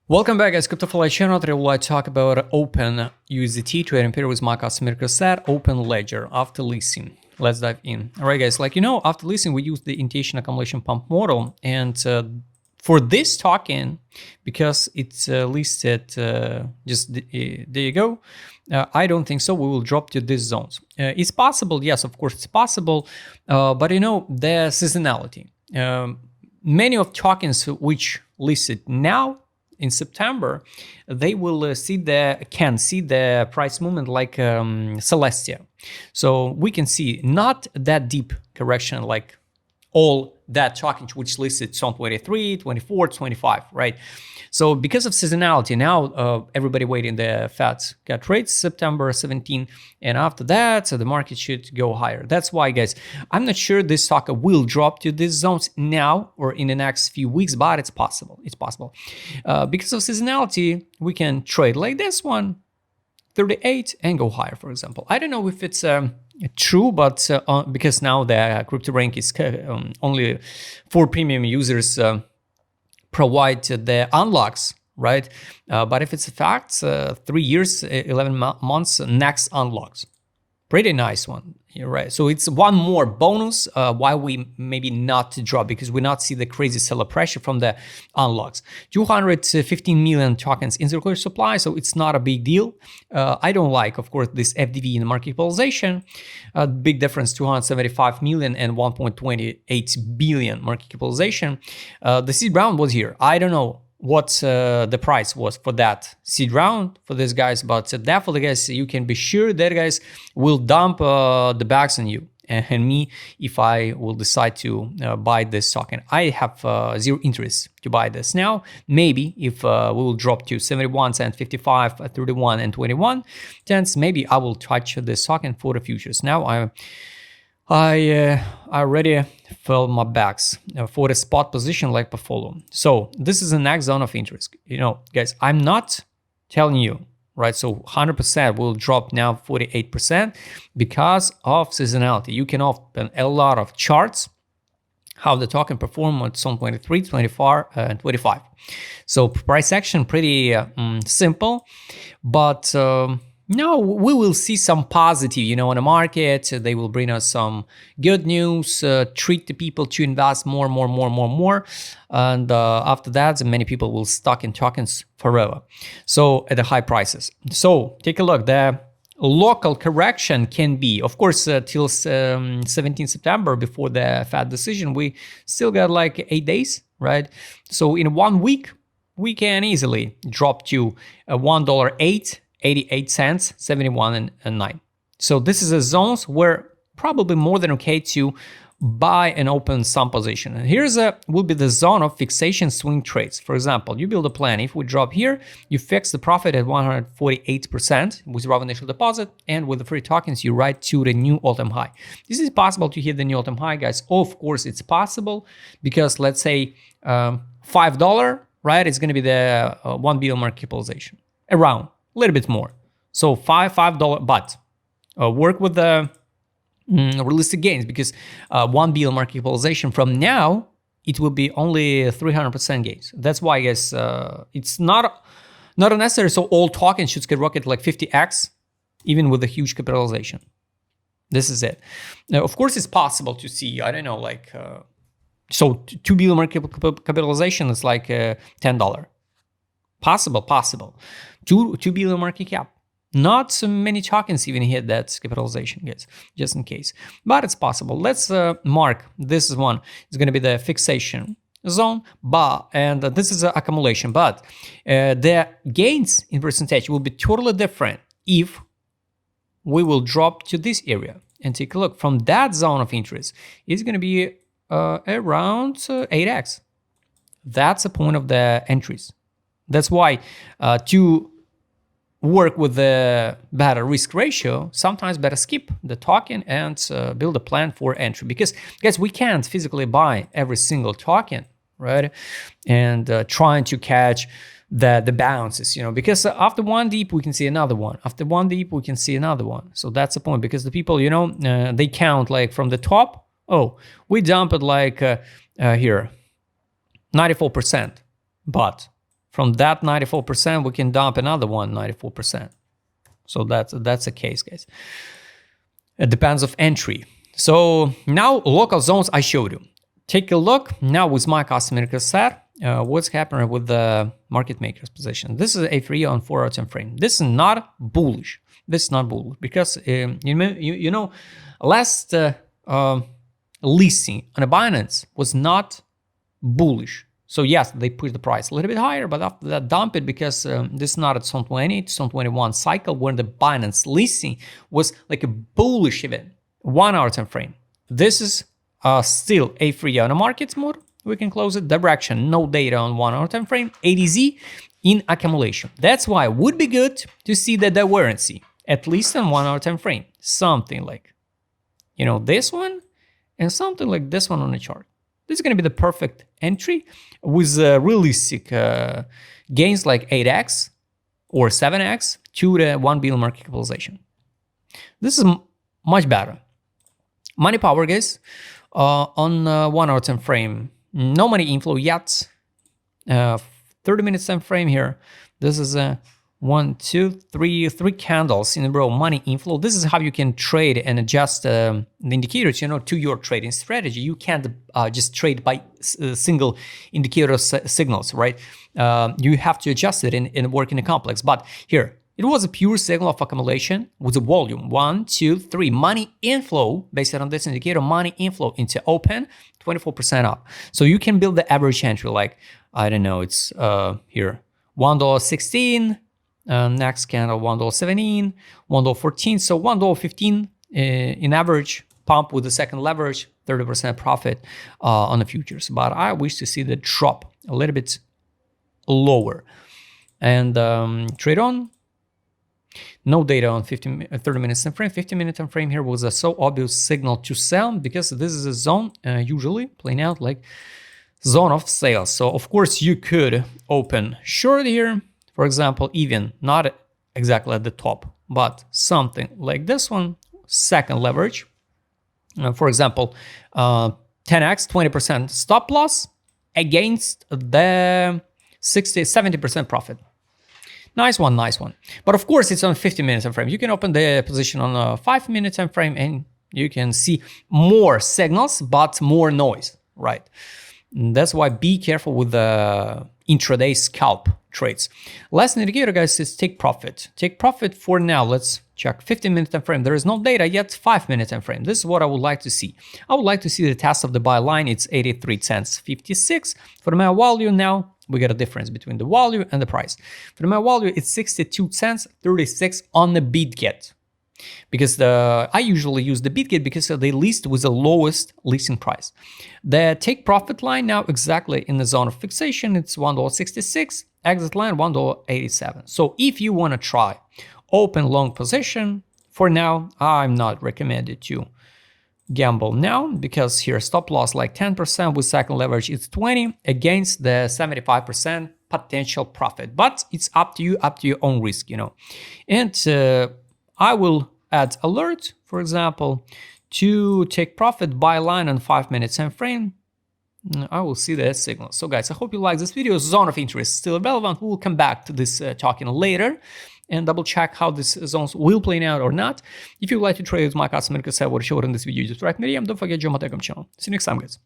Welcome back, guys. Crypto channel. Today we'll talk about Open USDT trading pair with my customer set Open Ledger after listing. Let's dive in. All right, guys. After listing, we use the indentation accumulation pump model, and for this token, because it's listed there you go. I don't think so. We will drop to these zones. It's possible, yes, of course, it's possible, but the seasonality. Many of tokens which listed now in September, they will can see the price movement like Celestia. So we can see not that deep correction like all that token which listed on 23, 24, 25, right? So because of seasonality, now everybody waiting the FATs got rates September 17, and after that, so the market should go higher. That's why, guys, I'm not sure this stock will drop to these zones now or in the next few weeks, but it's possible. It's possible. Because of seasonality, we can trade like this one, 38, and go higher, for example. I don't know if it's true, but because now the crypto rank is only for premium users provide the unlocks, right? But if it's a fact, 3 years, 11 months, next unlocks. Pretty nice one, right? So it's one more bonus why we maybe not to drop, because we not see the crazy seller pressure from the unlocks. 215 million tokens in circular supply, so it's not a big deal. I don't like, of course, this FDV in the market capitalization. Big difference, 275 million and 1.28 billion market capitalization. The seed round was here. I don't know what the price was for that seed round for these guys, but definitely, guys, you can be sure that guys will dump the bags on you and me if I will decide to buy this token. I have zero interest to buy this now. Maybe if we will drop to 71 cents, 55, 31, and 21 cents, maybe I will touch this token for the futures. Now I already filled my bags for the spot position like portfolio. So this is the next zone of interest. Guys, I'm not telling you, right? So 100% will drop now 48% because of seasonality. You can open a lot of charts, how the token perform on 23, 24, and 25. So price action pretty simple, but no, we will see some positive, in the market. They will bring us some good news, treat the people to invest more. And after that, many people will stock in tokens forever. So at the high prices. So take a look. The local correction can be, of course, till 17 September before the FAT decision, we still got like 8 days, right? So in 1 week, we can easily drop to $1.08. 88 cents, 71 and 9. So this is a zones where probably more than okay to buy and open some position. And here's will be the zone of fixation swing trades. For example, you build a plan. If we drop here, you fix the profit at 148% with raw initial deposit, and with the free tokens, you ride to the new all-time high. This is possible to hit the new all-time high, guys. Of course, it's possible because let's say $5, right? It's going to be the 1 billion market capitalization around. A little bit more, so $5, but work with the realistic gains, because 1 billion market capitalization from now, it will be only 300% gains. That's why, guys, it's not unnecessary. So all tokens should skyrocket like 50x, even with a huge capitalization. This is it. Now, of course, it's possible to see. I don't know, like so 2 billion market capitalization is like $10. Possible. 2 billion market cap. Not so many tokens even hit that capitalization, guys, just in case. But it's possible. Let's mark this one. It's going to be the fixation zone, and this is accumulation. But the gains in percentage will be totally different if we will drop to this area and take a look. From that zone of interest, it's going to be around 8x. That's the point of the entries. That's why to work with the better risk ratio, sometimes better skip the token and build a plan for entry. Because, guys, we can't physically buy every single token, right? And trying to catch the bounces, because after one deep, we can see another one. After one deep, we can see another one. So that's the point, because the people, they count like from the top. Oh, we dump it like here, 94%, but From that 94%, we can dump another one 94%. So that's the case, guys. It depends of entry. So now local zones I showed you. Take a look now with my customer request set. What's happening with the market maker's position? This is a free on 4 hour time frame. This is not bullish. This is not bullish because you know last listing on a Binance was not bullish. So yes, they pushed the price a little bit higher, but after that dump it because this is not at zone 20, it's zone 21 cycle when the Binance listing was like a bullish event. 1 hour time frame. This is still a free on a market mode. We can close it. Direction, no data on 1 hour time frame. ADZ in accumulation. That's why it would be good to see the divergence, at least on 1 hour time frame. Something like, you know, this one and something like this one on the chart. This is going to be the perfect entry with realistic gains like 8x or 7x to the 1 billion market capitalization. This is much better. Money power, guys, on 1 hour time frame. No money inflow yet. 30 minutes time frame here. This is a 1, 2, 3 candles in a row money inflow. This is how you can trade and adjust the indicators, you know, to your trading strategy. You can't just trade by single indicator signals, right? You have to adjust it and work in a complex. But here, it was a pure signal of accumulation with a volume 1, 2, 3 money inflow based on this indicator. Money inflow into open 24% up. So you can build the average entry like, I don't know, it's here $1.16. Next candle $1.17, $1.14. So $1.15 in average pump with the second leverage, 30% profit on the futures. But I wish to see the drop a little bit lower. And trade on. No data on 30 minutes time frame. 50 minute time frame here was a so obvious signal to sell because this is a zone usually playing out like zone of sales. So of course you could open short here. For example, even not exactly at the top, but something like this one, second leverage. For example, 10x, 20% stop loss against the 70% profit. Nice one, nice one. But of course, it's on 50-minute time frame. You can open the position on a 5-minute time frame and you can see more signals, but more noise, right? And that's why be careful with the intraday scalp trades. Last indicator, guys, is take profit. Take profit for now. Let's check 15-minute time frame. There is no data yet. 5-minute time frame. This is what I would like to see. I would like to see the test of the buy line. It's 83 cents 56. For my value now, we get a difference between the value and the price. For my value, it's 62 cents 36 on the BitGet. Because I usually use the BitGet because they list with the lowest listing price. The take profit line now exactly in the zone of fixation, it's $1.66, exit line $1.87. So if you want to try open long position, for now, I'm not recommended to gamble now because here stop loss like 10% with second leverage, it's 20 against the 75% potential profit. But it's up to you, up to your own risk, you know. And I will add alert, for example, to take profit buy line on 5-minute time frame. I will see that signal. So guys, I hope you like this video. Zone of interest is still relevant. We will come back to this talking later and double check how these zones will play out or not. If you would like to trade with my customer, because I would show it in this video, just write me. Don't forget to join my Telegram channel. See you next time, guys.